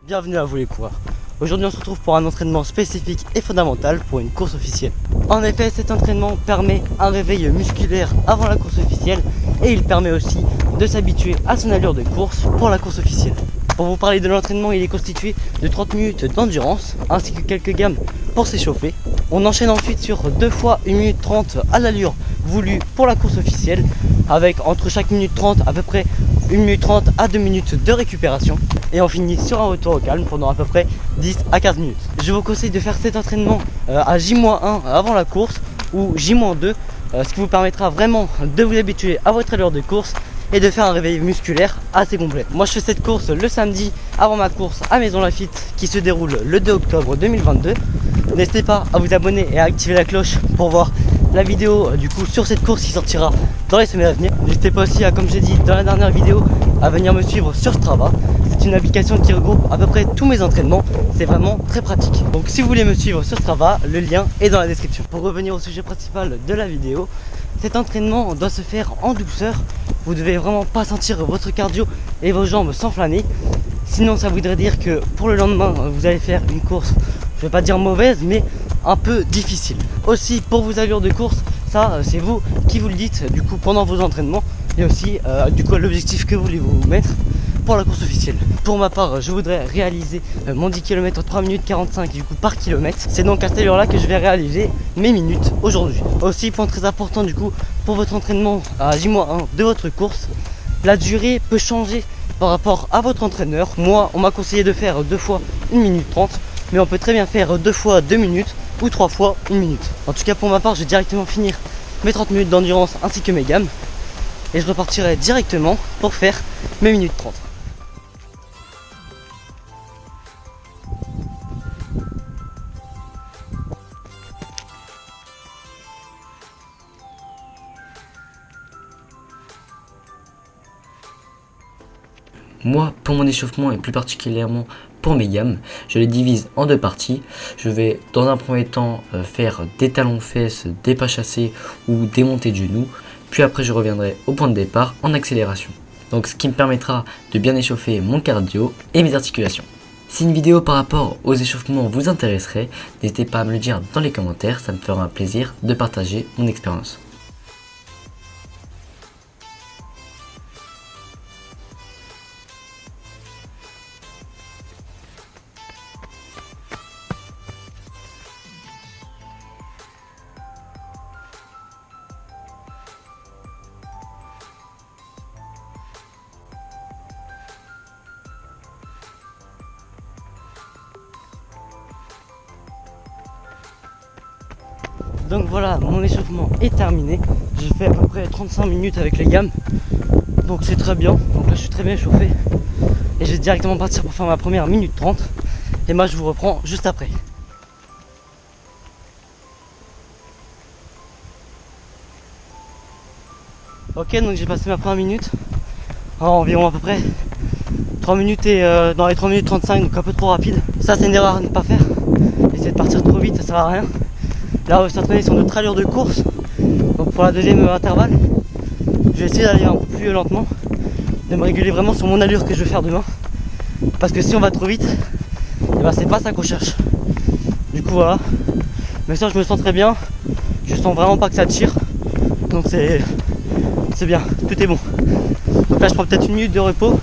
Bienvenue à vous les coureurs. Aujourd'hui on se retrouve pour un entraînement spécifique et fondamental pour une course officielle. En effet, cet entraînement permet un réveil musculaire avant la course officielle et il permet aussi de s'habituer à son allure de course pour la course officielle. Pour vous parler de l'entraînement, il est constitué de 30 minutes d'endurance ainsi que quelques gammes pour s'échauffer. On enchaîne ensuite sur 2 fois 1 minute 30 à l'allure voulue pour la course officielle avec entre chaque minute 30 à peu près 1 minute 30 à 2 minutes de récupération et on finit sur un retour au calme pendant à peu près 10 à 15 minutes. Je vous conseille de faire cet entraînement à J-1 avant la course ou J-2, ce qui vous permettra vraiment de vous habituer à votre allure de course et de faire un réveil musculaire assez complet. Moi je fais cette course le samedi avant ma course à Maison Lafitte qui se déroule le 2 octobre 2022. N'hésitez pas à vous abonner et à activer la cloche pour voir la vidéo du coup sur cette course qui sortira dans les semaines à venir. N'hésitez pas aussi à, comme j'ai dit dans la dernière vidéo, à venir me suivre sur Strava. C'est une application qui regroupe à peu près tous mes entraînements. C'est vraiment très pratique. Donc si vous voulez me suivre sur Strava, le lien est dans la description. Pour revenir au sujet principal de la vidéo, cet entraînement doit se faire en douceur. Vous devez vraiment pas sentir votre cardio et vos jambes s'enflammer. Sinon ça voudrait dire que pour le lendemain vous allez faire une course, je vais pas dire mauvaise, mais un peu difficile. Aussi pour vos allures de course, ça c'est vous qui vous le dites du coup pendant vos entraînements. Et aussi du coup l'objectif que voulez-vous mettre pour la course officielle. Pour ma part, je voudrais réaliser mon 10 km en 3 minutes 45 du coup par kilomètre. C'est donc à cette allure là que je vais réaliser mes minutes aujourd'hui. Aussi point très important du coup pour votre entraînement à J-1 de votre course, la durée peut changer par rapport à votre entraîneur. Moi on m'a conseillé de faire 2 fois 1 minute 30, mais on peut très bien faire 2 fois 2 minutes ou 3 fois 1 minute. En tout cas pour ma part, je vais directement finir mes 30 minutes d'endurance ainsi que mes gammes et je repartirai directement pour faire mes minutes 30. Moi, pour mon échauffement et plus particulièrement pour mes gammes, je les divise en 2 parties. Je vais dans un premier temps faire des talons-fesses, des pas chassés ou des montées de genoux. Puis après je reviendrai au point de départ en accélération. Donc ce qui me permettra de bien échauffer mon cardio et mes articulations. Si une vidéo par rapport aux échauffements vous intéresserait, n'hésitez pas à me le dire dans les commentaires, ça me fera un plaisir de partager mon expérience. Donc voilà, mon échauffement est terminé. J'ai fait à peu près 35 minutes avec les gammes. Donc c'est très bien. Donc là je suis très bien échauffé. Et je vais directement partir pour faire ma première minute 30. Et moi je vous reprends juste après. Ok, donc j'ai passé ma première minute. Environ à peu près 3 minutes et dans les 3 minutes 35, donc un peu trop rapide. Ça c'est une erreur à ne pas faire. Essayer de partir trop vite, ça sert à rien. Là on va s'entraîner sur notre allure de course. Donc pour la deuxième intervalle, je vais essayer d'aller un peu plus lentement, de me réguler vraiment sur mon allure que je vais faire demain. Parce que si on va trop vite, et ben c'est pas ça qu'on cherche. Du coup voilà. Mais ça je me sens très bien. Je sens vraiment pas que ça tire. Donc c'est bien, tout est bon. Donc là je prends peut-être 1 minute de repos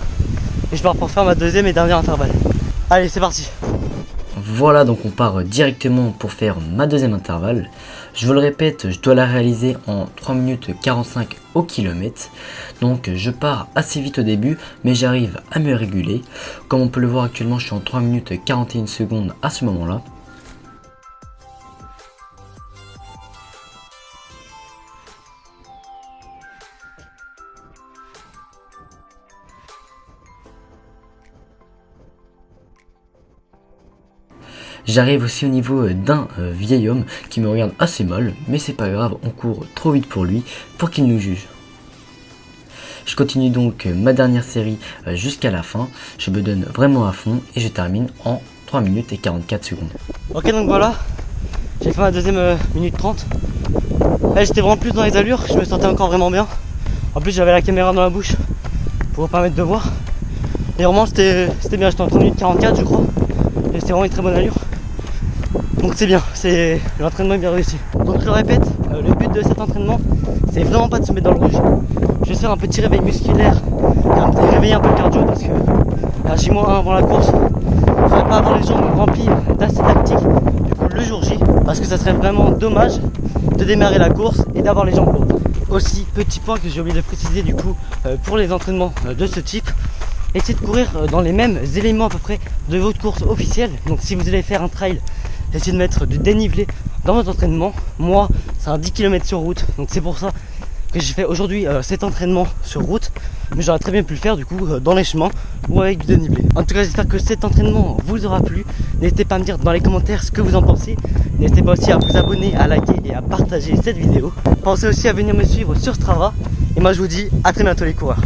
et je pars pour faire ma deuxième et dernière intervalle. Allez c'est parti. Voilà, donc on part directement pour faire ma deuxième intervalle. Je vous le répète, je dois la réaliser en 3 minutes 45 au kilomètre. Donc je pars assez vite au début, mais j'arrive à me réguler. Comme on peut le voir actuellement, je suis en 3 minutes 41 secondes à ce moment-là. J'arrive aussi au niveau d'un vieil homme qui me regarde assez mal, mais c'est pas grave, on court trop vite pour lui, pour qu'il nous juge. Je continue donc ma dernière série jusqu'à la fin, je me donne vraiment à fond et je termine en 3 minutes et 44 secondes. Ok donc voilà, j'ai fait ma deuxième minute 30. Là j'étais vraiment plus dans les allures, je me sentais encore vraiment bien. En plus j'avais la caméra dans la bouche pour vous permettre de voir. Et vraiment c'était bien, j'étais en 3 minutes 44 je crois. Et c'était vraiment une très bonne allure. Donc c'est bien, l'entraînement est bien réussi. Donc je le répète, le but de cet entraînement, c'est vraiment pas de se mettre dans le rouge. Je vais faire un petit réveil musculaire, réveiller un peu le cardio parce que à J-1 avant la course, je ne pourrais pas avoir les jambes remplies d'acide lactique du coup le jour J, parce que ça serait vraiment dommage de démarrer la course et d'avoir les jambes lourdes. Aussi, petit point que j'ai oublié de préciser du coup pour les entraînements de ce type, essayez de courir dans les mêmes éléments à peu près de votre course officielle. Donc si vous allez faire un trail, essayez de mettre du dénivelé dans votre entraînement. Moi, c'est un 10 km sur route, donc c'est pour ça que j'ai fait aujourd'hui cet entraînement sur route, mais j'aurais très bien pu le faire du coup dans les chemins ou avec du dénivelé. En tout cas, j'espère que cet entraînement vous aura plu. N'hésitez pas à me dire dans les commentaires ce que vous en pensez. N'hésitez pas aussi à vous abonner, à liker et à partager cette vidéo. Pensez aussi à venir me suivre sur Strava. Et moi je vous dis à très bientôt les coureurs.